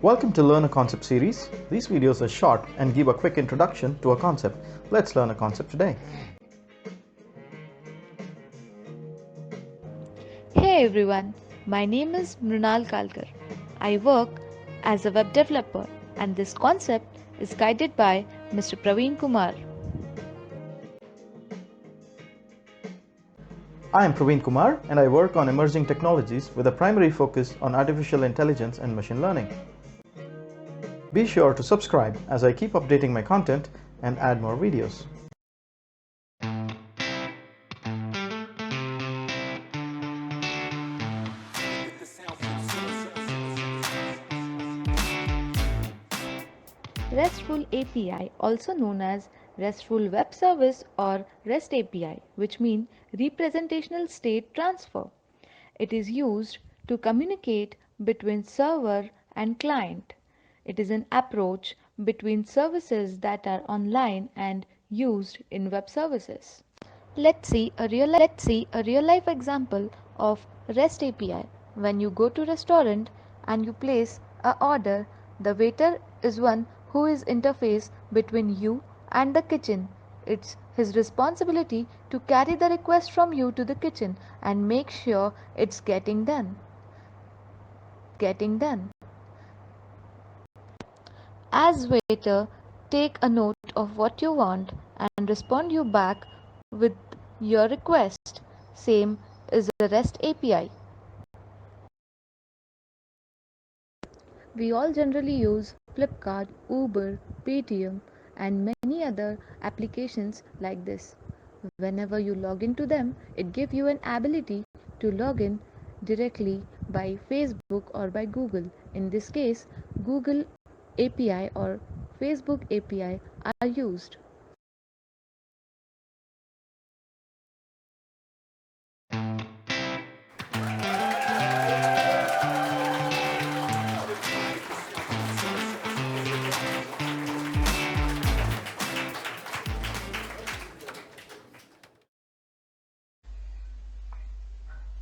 Welcome to Learn a Concept series. These videos are short and give a quick introduction to a concept. Let's learn a concept today. Hey everyone, my name is Mrunal Kalkar. I work as a web developer and this concept is guided by Mr. Praveen Kumar. I am Praveen Kumar and I work on emerging technologies with a primary focus on artificial intelligence and machine learning. Be sure to subscribe as I keep updating my content and add more videos. RESTful API, also known as RESTful Web Service or REST API, which means Representational State Transfer. It is used to communicate between server and client. It is an approach between services that are online and used in web services. Let's see a real life example of REST API. When you go to restaurant and you place a order, the waiter is one who is interface between you and the kitchen. It's his responsibility to carry the request from you to the kitchen and make sure it's getting done. As waiter, take a note of what you want and respond you back with your request. Same is a REST API. We all generally use Flipkart, Uber, Paytm and many other applications like this. Whenever you log into them, it gives you an ability to log in directly by Facebook or by Google. In this case, Google API or Facebook API are used.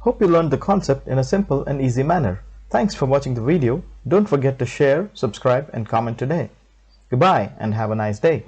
Hope you learned the concept in a simple and easy manner. Thanks for watching the video. Don't forget to share, subscribe and comment today. Goodbye and have a nice day.